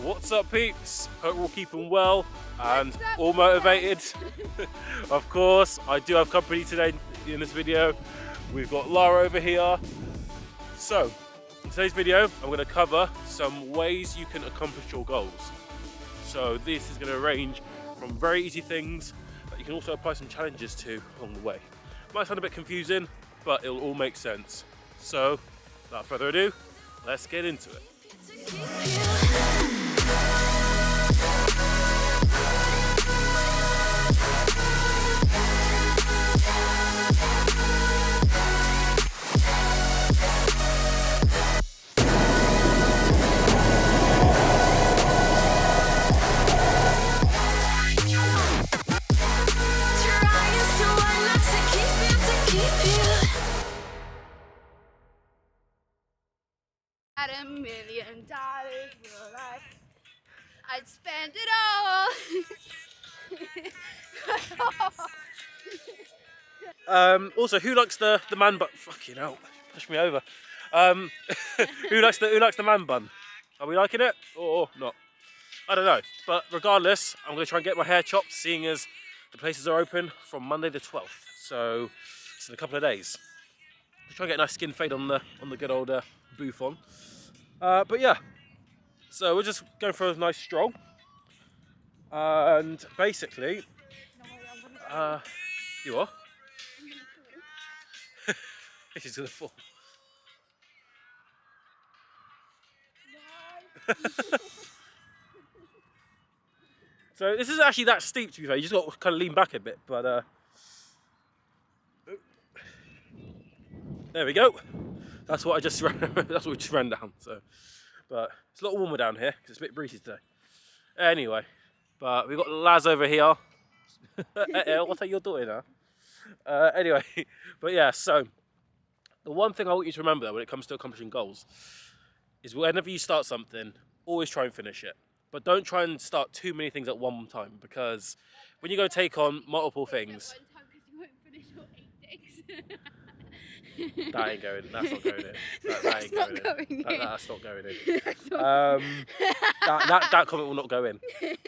What's up, peeps? Hope we're all keeping well and all motivated. Of course, I do have company today in this video. We've got Lara over here. So, in today's video, I'm going to cover some ways you can accomplish your goals. So this is going to range from very easy things, but you can also apply some challenges to along the way. Might sound a bit confusing, but it'll all make sense. So, without further ado, let's get into it. At $1 million, will I'd spend it all. Also, who likes the man bun? Fucking hell, push me over. Who likes the man bun? Are we liking it or not? I don't know. But regardless, I'm going to try and get my hair chopped, seeing as the places are open from Monday the 12th. So it's in a couple of days. I'll try and get a nice skin fade on the good old booth on. But yeah, so we're just going for a nice stroll, and basically, you are. She's gonna fall. So this isn't actually that steep, to be fair. You just got to kind of lean back a bit, but there we go. That's what I just ran. That's what we just ran down. So, but it's a lot warmer down here because it's a bit breezy today. Anyway, but we've got Laz over here. What are you doing now? Anyway, but yeah. So the one thing I want you to remember though, when it comes to accomplishing goals, is whenever you start something, always try and finish it. But don't try and start too many things at one time, because when you go take on multiple things. That ain't going in. That's not going in. That ain't going in. That's not going in. That comment will not go in.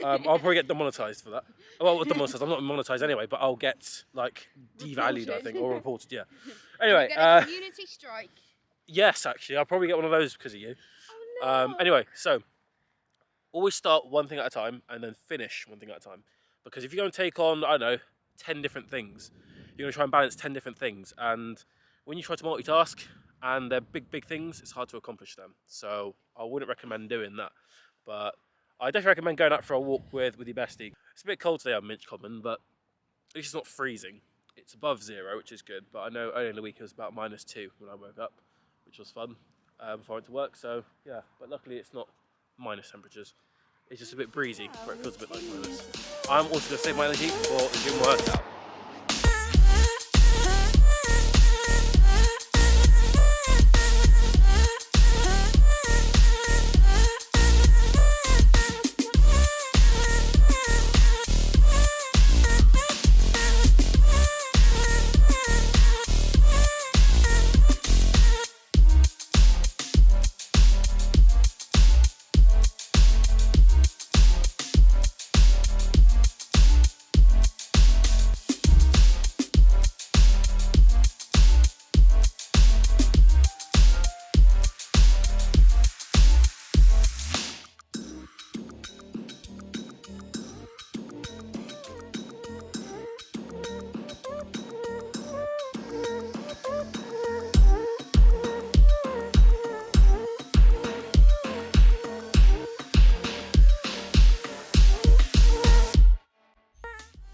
I'll probably get demonetized for that. Well, demonetized. I'm not monetized anyway, but I'll get like devalued, I think, or reported. Yeah. Anyway. Get a community strike. Yes, actually, I'll probably get one of those because of you. Oh, no. Anyway, so always start one thing at a time and then finish one thing at a time. Because if you're going to take on, I don't know, 10 different things, you're going to try and balance 10 different things, and when you try to multitask and they're big things, it's hard to accomplish them. So I wouldn't recommend doing that. But I definitely recommend going out for a walk with your bestie. It's a bit cold today on Minch Common, but at least it's not freezing. It's above 0, which is good. But I know earlier in the week it was about -2 when I woke up, which was fun before I went to work. So yeah, but luckily it's not minus temperatures. It's just a bit breezy, where it feels a bit like minus. I'm also going to save my energy for the gym workout.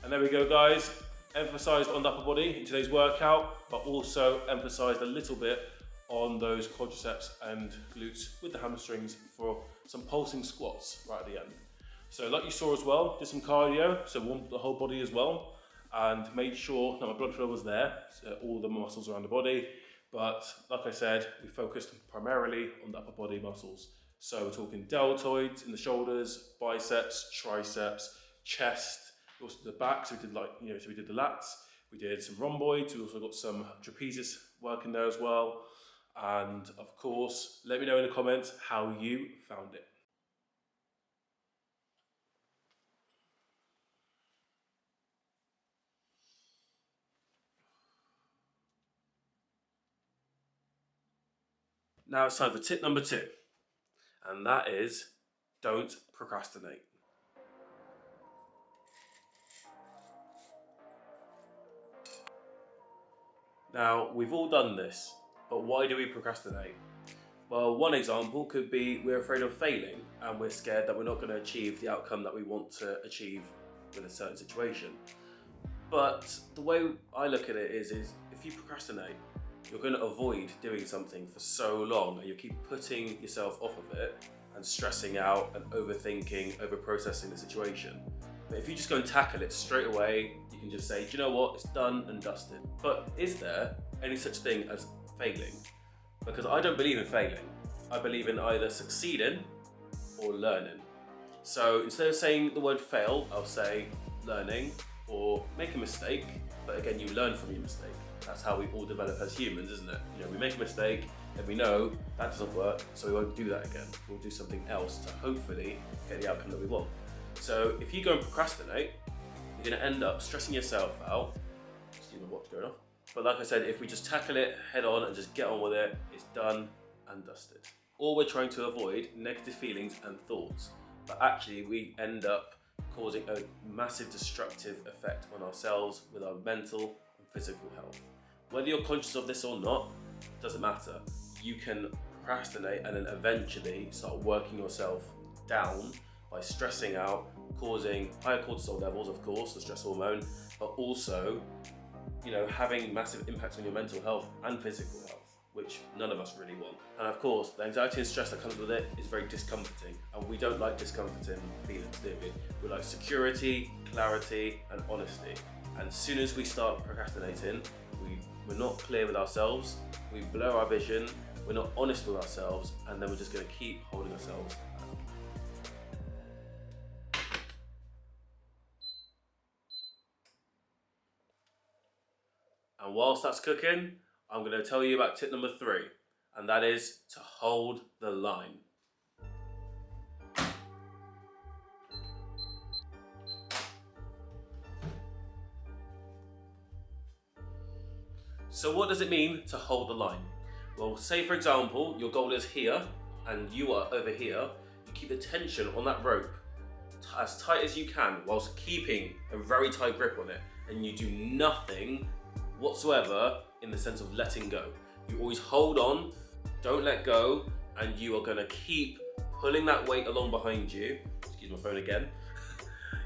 And there we go, guys. Emphasised on the upper body in today's workout, but also emphasised a little bit on those quadriceps and glutes with the hamstrings for some pulsing squats right at the end. So like you saw as well, did some cardio, so warmed the whole body as well, and made sure that my blood flow was there, so all the muscles around the body. But like I said, we focused primarily on the upper body muscles. So we're talking deltoids in the shoulders, biceps, triceps, chest, also the back. So we did so we did the lats, we did some rhomboids, we also got some trapezius working there as well. And of course, let me know in the comments how you found it. Now it's time for tip number 2, and that is don't procrastinate. Now, we've all done this, but why do we procrastinate? Well, one example could be we're afraid of failing and we're scared that we're not going to achieve the outcome that we want to achieve with a certain situation. But the way I look at it is if you procrastinate, you're going to avoid doing something for so long and you keep putting yourself off of it and stressing out and overthinking, over-processing the situation. But if you just go and tackle it straight away, you can just say, do you know what, it's done and dusted. But is there any such thing as failing? Because I don't believe in failing. I believe in either succeeding or learning. So instead of saying the word fail, I'll say learning or make a mistake, but again, you learn from your mistake. That's how we all develop as humans, isn't it? You know, we make a mistake and we know that doesn't work, so we won't do that again. We'll do something else to hopefully get the outcome that we want. So if you go and procrastinate, you're going to end up stressing yourself out. Excuse my watch going off. But like I said, if we just tackle it head on and just get on with it, it's done and dusted. Or we're trying to avoid negative feelings and thoughts, but actually we end up causing a massive destructive effect on ourselves with our mental and physical health. Whether you're conscious of this or not, doesn't matter. You can procrastinate and then eventually start working yourself down by stressing out, causing higher cortisol levels, of course, the stress hormone, but also, you know, having massive impacts on your mental health and physical health, which none of us really want. And of course, the anxiety and stress that comes with it is very discomforting, and we don't like discomforting feelings, do we? We like security, clarity, and honesty. And as soon as we start procrastinating, we're not clear with ourselves, we blur our vision, we're not honest with ourselves, and then we're just going to keep holding ourselves back. And whilst that's cooking, I'm going to tell you about tip number 3, and that is to hold the line. So what does it mean to hold the line? Well, say for example, your goal is here and you are over here. You keep the tension on that rope as tight as you can whilst keeping a very tight grip on it, and you do nothing whatsoever in the sense of letting go. You always hold on, don't let go, and you are going to keep pulling that weight along behind you. Excuse my phone again.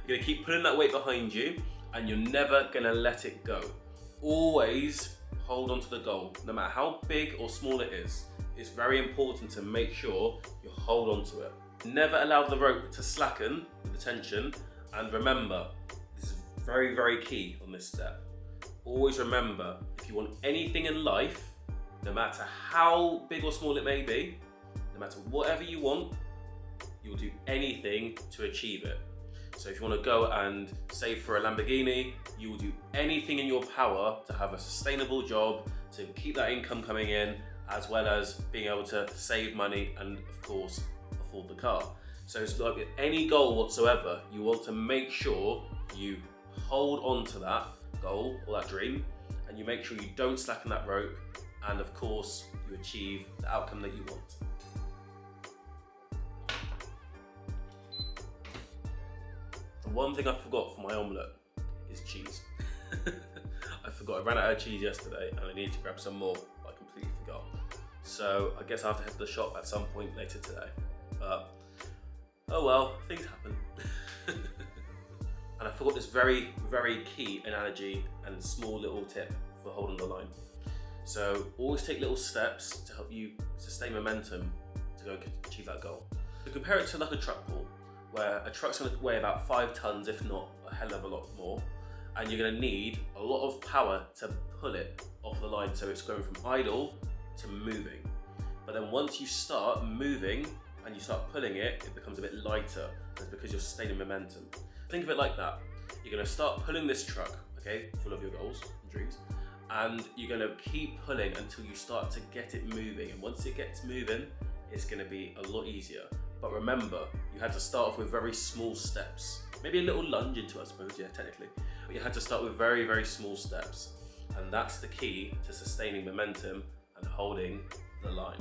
You're going to keep pulling that weight behind you, and you're never going to let it go. Always hold on to the goal, no matter how big or small it is. It's very important to make sure you hold on to it. Never allow the rope to slacken with the tension, and remember, this is very, very key on this step. Always remember, if you want anything in life, no matter how big or small it may be, no matter whatever you want, you'll do anything to achieve it. So if you want to go and save for a Lamborghini, you will do anything in your power to have a sustainable job, to keep that income coming in, as well as being able to save money and, of course, afford the car. So it's like with any goal whatsoever, you want to make sure you hold on to that goal or that dream, and you make sure you don't slacken that rope, and of course you achieve the outcome that you want. The one thing I forgot for my omelette is cheese. I forgot, I ran out of cheese yesterday and I needed to grab some more, but I completely forgot. So I guess I have to head to the shop at some point later today. But oh well, things happen. And I forgot this very, very key analogy and small little tip for holding the line. So always take little steps to help you sustain momentum to go achieve that goal. So compare it to like a truck pull, where a truck's going to weigh about 5 tons, if not a hell of a lot more, and you're going to need a lot of power to pull it off the line, so it's going from idle to moving. But then once you start moving and you start pulling it, it becomes a bit lighter. That's because you're sustaining momentum. Think of it like that. You're going to start pulling this truck, okay, full of your goals and dreams, and you're going to keep pulling until you start to get it moving. And once it gets moving, it's going to be a lot easier. But remember, you had to start off with very small steps. Maybe a little lunge into it, I suppose, yeah, technically. But you had to start with very, very small steps. And that's the key to sustaining momentum and holding the line.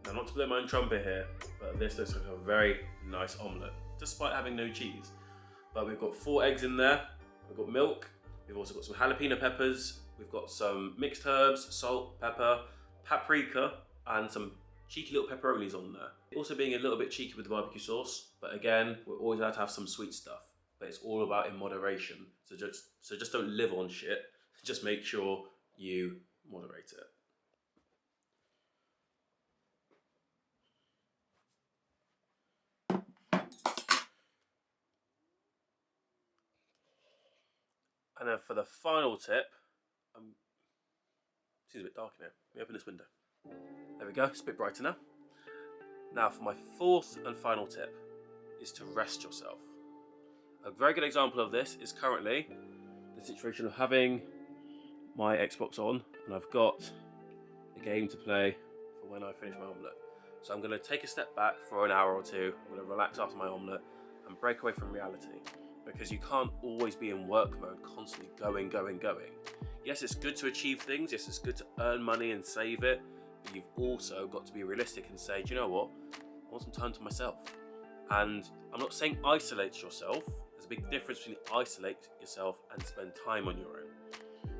Now, not to blow my own trumpet here, but this looks like a very nice omelette, despite having no cheese. But we've got 4 eggs in there, we've got milk, we've also got some jalapeno peppers, we've got some mixed herbs, salt, pepper, paprika, and some cheeky little pepperonis on there. Also being a little bit cheeky with the barbecue sauce, but again, we're always allowed to have some sweet stuff. But it's all about in moderation. So just don't live on shit. Just make sure you moderate it. And then for the final tip, it's a bit dark in here. Let me open this window. There we go, it's a bit brighter now. Now for my 4th and final tip is to rest yourself. A very good example of this is currently the situation of having my Xbox on and I've got a game to play for when I finish my omelette. So I'm going to take a step back for an hour or two, I'm going to relax after my omelette and break away from reality, because you can't always be in work mode, constantly going. Yes, it's good to achieve things, yes, it's good to earn money and save it, but you've also got to be realistic and say, do you know what, I want some time to myself. And I'm not saying isolate yourself, there's a big difference between isolate yourself and spend time on your own.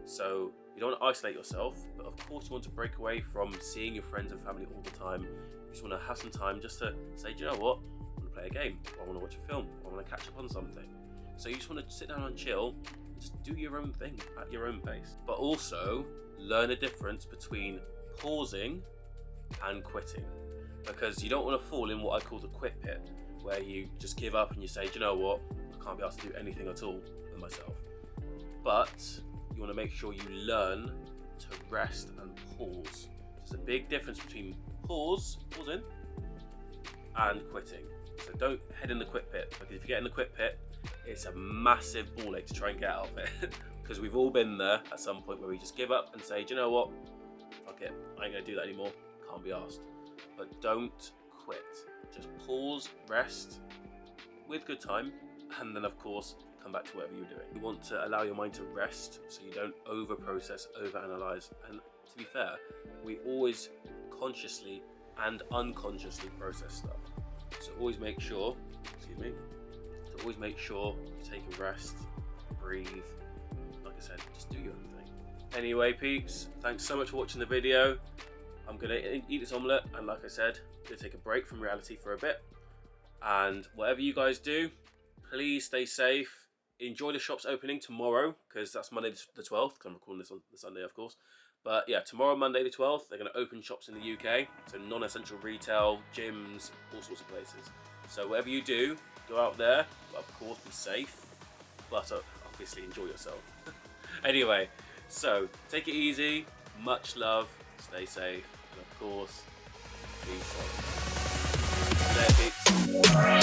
So you don't want to isolate yourself, but of course you want to break away from seeing your friends and family all the time. You just want to have some time just to say, do you know what, I want to play a game, or I want to watch a film, or I want to catch up on something. So you just want to sit down and chill, and just do your own thing at your own pace. But also learn the difference between pausing and quitting, because you don't want to fall in what I call the quit pit, where you just give up and you say, do you know what, I can't be asked to do anything at all with myself. But you want to make sure you learn to rest and pause. There's a big difference between pausing, and quitting. So don't head in the quit pit, because if you get in the quit pit, it's a massive ball ache to try and get out of it. Because we've all been there at some point where we just give up and say, do you know what, fuck it, I ain't gonna do that anymore, can't be asked. But don't quit, just pause, rest with good time, and then of course come back to whatever you're doing. You want to allow your mind to rest so you don't over process, over analyze. And to be fair, we always consciously and unconsciously process stuff. So always make sure, you take a rest, breathe, like I said, just do your own thing. Anyway peeps, thanks so much for watching the video. I'm gonna eat this omelette, and like I said, I'm gonna take a break from reality for a bit. And whatever you guys do, please stay safe. Enjoy the shops opening tomorrow, because that's Monday the 12th, because I'm recording this on the Sunday, of course. But yeah, tomorrow, Monday the 12th, they're going to open shops in the UK, so non-essential retail, gyms, all sorts of places. So whatever you do, go out there, of course be safe, but obviously enjoy yourself. Anyway, so take it easy, much love, stay safe, and of course, be safe. There, peeps.